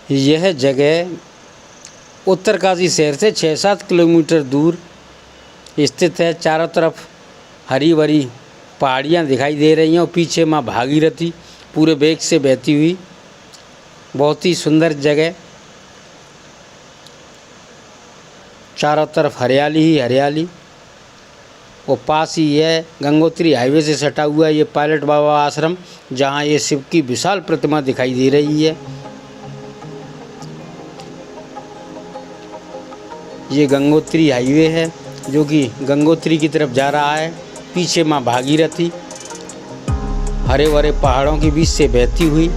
यह जगह उत्तरकाशी शहर से 6-7 किलोमीटर दूर स्थित है। चारों तरफ हरी भरी पहाड़ियाँ दिखाई दे रही हैं और पीछे माँ भागीरथी पूरे वेग से बहती हुई, बहुत ही सुंदर जगह। चारों तरफ हरियाली ही हरियाली और पास ही है गंगोत्री हाईवे से सटा हुआ ये पायलट बाबा आश्रम, जहाँ ये शिव की विशाल प्रतिमा दिखाई दे रही है। ये गंगोत्री हाईवे है जो कि गंगोत्री की तरफ जा रहा है। पीछे माँ भागीरथी हरे भरे पहाड़ों के बीच से बहती हुई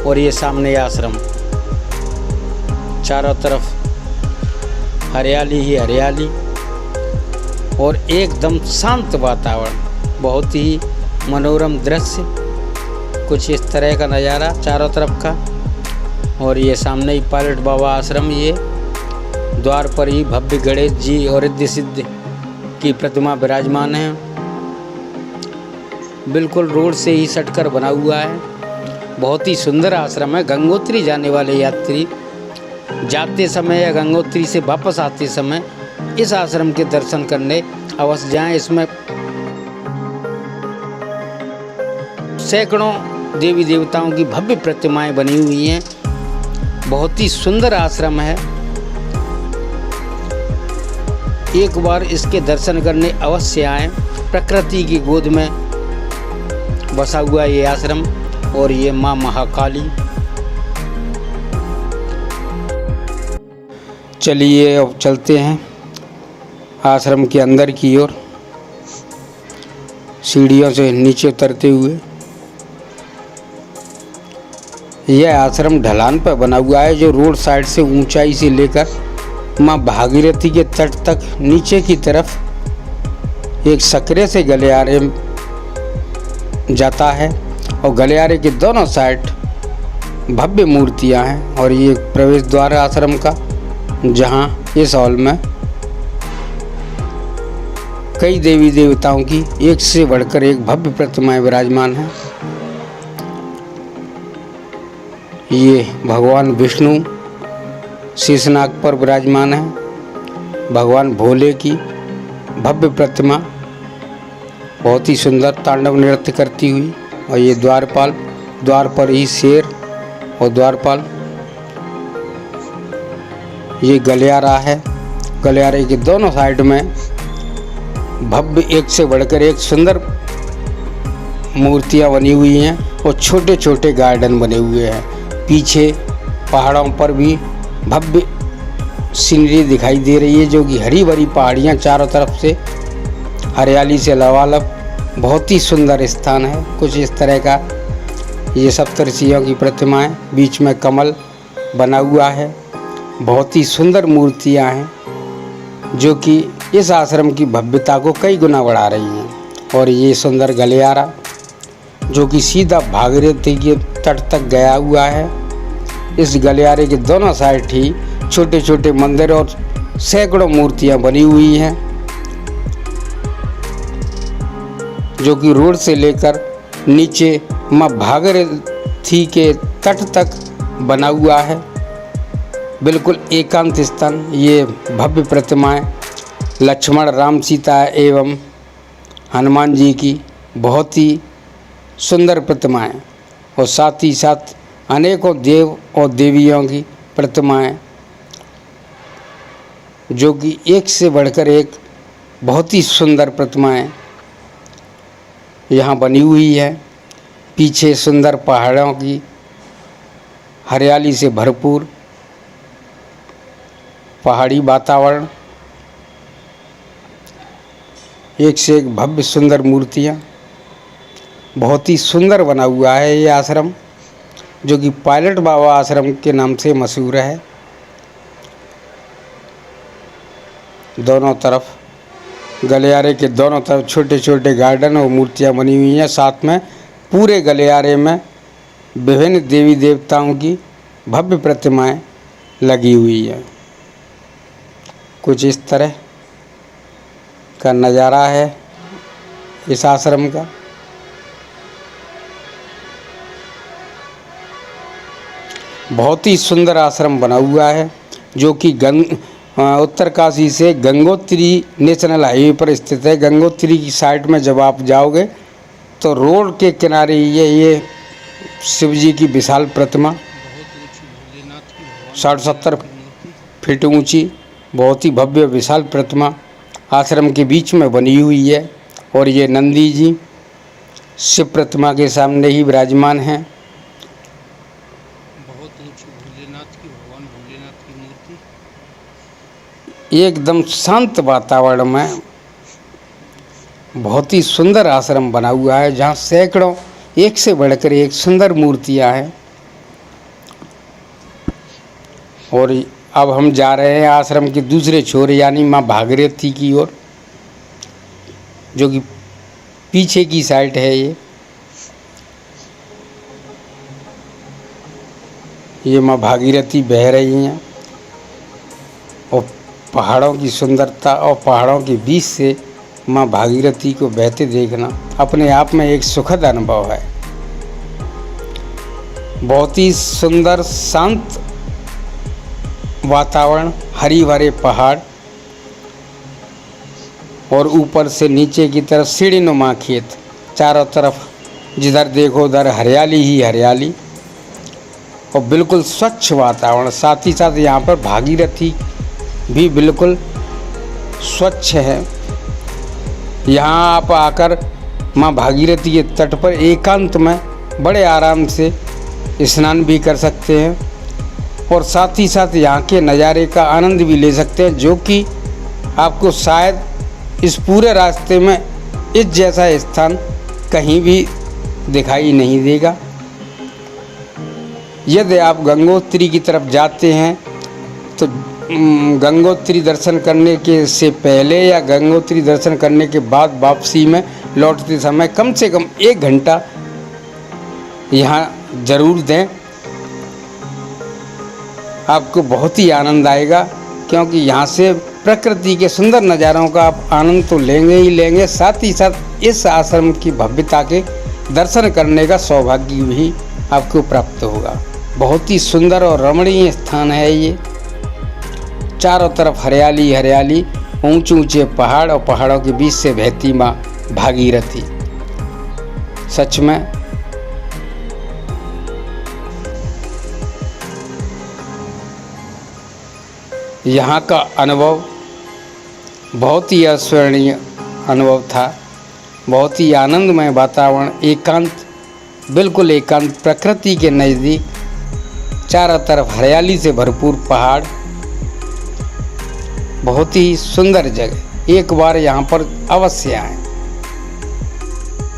और ये सामने आश्रम। चारों तरफ हरियाली ही हरियाली और एकदम शांत वातावरण, बहुत ही मनोरम दृश्य। कुछ इस तरह का नज़ारा चारों तरफ का। और ये सामने ही पायलट बाबा आश्रम, ये द्वार पर ही भव्य गणेश जी और रिद्धि सिद्धि की प्रतिमा विराजमान है। बिल्कुल रोड से ही सटकर बना हुआ है। बहुत ही सुंदर आश्रम है। गंगोत्री जाने वाले यात्री जाते समय या गंगोत्री से वापस आते समय इस आश्रम के दर्शन करने अवश्य जाएं। इसमें सैकड़ों देवी देवताओं की भव्य प्रतिमाएं बनी हुई हैं। बहुत ही सुंदर आश्रम है। एक बार इसके दर्शन करने अवश्य आएं। प्रकृति की गोद में बसा हुआ ये आश्रम और ये माँ महाकाली। चलिए अब चलते हैं आश्रम के अंदर की ओर, सीढ़ियों से नीचे उतरते हुए। यह आश्रम ढलान पर बना हुआ है जो रोड साइड से ऊंचाई से लेकर माँ भागीरथी के तट तक नीचे की तरफ एक सकरे से गलियारे जाता है और गलियारे के दोनों साइड भव्य मूर्तियां हैं। और ये प्रवेश द्वार है आश्रम का, जहां इस हॉल में कई देवी देवताओं की एक से बढ़कर एक भव्य प्रतिमाएं विराजमान हैं। ये भगवान विष्णु शीशनाग पर विराजमान है। भगवान भोले की भव्य प्रतिमा बहुत ही सुंदर तांडव नृत्य करती हुई। और ये द्वारपाल, द्वार पर ही शेर और द्वारपाल। ये गलियारा है। गलियारे के दोनों साइड में भव्य एक से बढ़कर एक सुंदर मूर्तियां बनी हुई हैं और छोटे छोटे गार्डन बने हुए हैं। पीछे पहाड़ों पर भी भव्य सीनरी दिखाई दे रही है, जो कि हरी भरी पहाड़ियाँ चारों तरफ से हरियाली से लबालब। बहुत ही सुंदर स्थान है। कुछ इस तरह का ये सप्तऋषियों की प्रतिमाएं, बीच में कमल बना हुआ है। बहुत ही सुंदर मूर्तियां हैं जो कि इस आश्रम की भव्यता को कई गुना बढ़ा रही हैं। और ये सुंदर गलियारा जो कि सीधा भागीरथी के तट तक गया हुआ है। इस गलियारे के दोनों साइड ही छोटे छोटे मंदिर और सैकड़ों मूर्तियां बनी हुई हैं, जो कि रोड से लेकर नीचे माँ भागीरथी के तट तक बना हुआ है। बिल्कुल एकांत स्थान। ये भव्य प्रतिमाएं लक्ष्मण, राम, सीता एवं हनुमान जी की बहुत ही सुंदर प्रतिमाएं और साथ ही साथ अनेकों देव और देवियों की प्रतिमाएं, जो कि एक से बढ़कर एक बहुत ही सुंदर प्रतिमाएं यहाँ बनी हुई है। पीछे सुंदर पहाड़ों की हरियाली से भरपूर पहाड़ी वातावरण, एक से एक भव्य सुंदर मूर्तियाँ। बहुत ही सुंदर बना हुआ है ये आश्रम, जो कि पायलट बाबा आश्रम के नाम से मशहूर है। दोनों तरफ गलियारे के दोनों तरफ छोटे छोटे गार्डन और मूर्तियाँ बनी हुई हैं। साथ में पूरे गलियारे में विभिन्न देवी देवताओं की भव्य प्रतिमाएं लगी हुई हैं। कुछ इस तरह का नज़ारा है इस आश्रम का। बहुत ही सुंदर आश्रम बना हुआ है जो कि उत्तरकाशी से गंगोत्री नेशनल हाईवे पर स्थित है। गंगोत्री की साइड में जब आप जाओगे तो रोड के किनारे ये शिव जी की विशाल प्रतिमा 60-70 फीट ऊंची, बहुत ही भव्य विशाल प्रतिमा आश्रम के बीच में बनी हुई है। और ये नंदी जी शिव प्रतिमा के सामने ही विराजमान हैं। बहुत ऊंची भगवान भोलेनाथ की मूर्ति, एकदम शांत वातावरण में बहुत ही सुंदर आश्रम बना हुआ है जहाँ सैकड़ों एक से बढ़कर एक सुंदर मूर्तियाँ हैं। और अब हम जा रहे हैं आश्रम के दूसरे छोर यानी माँ भागीरथी की ओर, जो कि पीछे की साइड है। ये माँ भागीरथी बह रही हैं और पहाड़ों की सुंदरता और पहाड़ों के बीच से माँ भागीरथी को बहते देखना अपने आप में एक सुखद अनुभव है। बहुत ही सुंदर शांत वातावरण, हरी भरे पहाड़ और ऊपर से नीचे की तरफ सीढ़ीनुमा खेत, चारों तरफ जिधर देखो उधर हरियाली ही हरियाली और बिल्कुल स्वच्छ वातावरण। साथ ही साथ यहाँ पर भागीरथी भी बिल्कुल स्वच्छ है। यहाँ आप आकर माँ भागीरथी के तट पर एकांत में बड़े आराम से स्नान भी कर सकते हैं और साथ ही साथ यहाँ के नज़ारे का आनंद भी ले सकते हैं, जो कि आपको शायद इस पूरे रास्ते में इस जैसा स्थान कहीं भी दिखाई नहीं देगा। यदि आप गंगोत्री की तरफ जाते हैं तो गंगोत्री दर्शन करने के से पहले या गंगोत्री दर्शन करने के बाद वापसी में लौटते समय कम से कम 1 घंटा यहाँ ज़रूर दें। आपको बहुत ही आनंद आएगा, क्योंकि यहाँ से प्रकृति के सुंदर नज़ारों का आप आनंद तो लेंगे ही लेंगे, साथ ही साथ इस आश्रम की भव्यता के दर्शन करने का सौभाग्य भी आपको प्राप्त होगा। बहुत ही सुंदर और रमणीय स्थान है ये। चारों तरफ हरियाली हरियाली, ऊंचे ऊंचे पहाड़ और पहाड़ों के बीच से बहती माँ भागीरथी। सच में यहाँ का अनुभव बहुत ही अविस्मरणीय अनुभव था। बहुत ही आनंदमय वातावरण, एकांत, बिल्कुल एकांत, प्रकृति के नज़दीक, चारों तरफ हरियाली से भरपूर पहाड़, बहुत ही सुंदर जगह। एक बार यहाँ पर अवश्य आएं।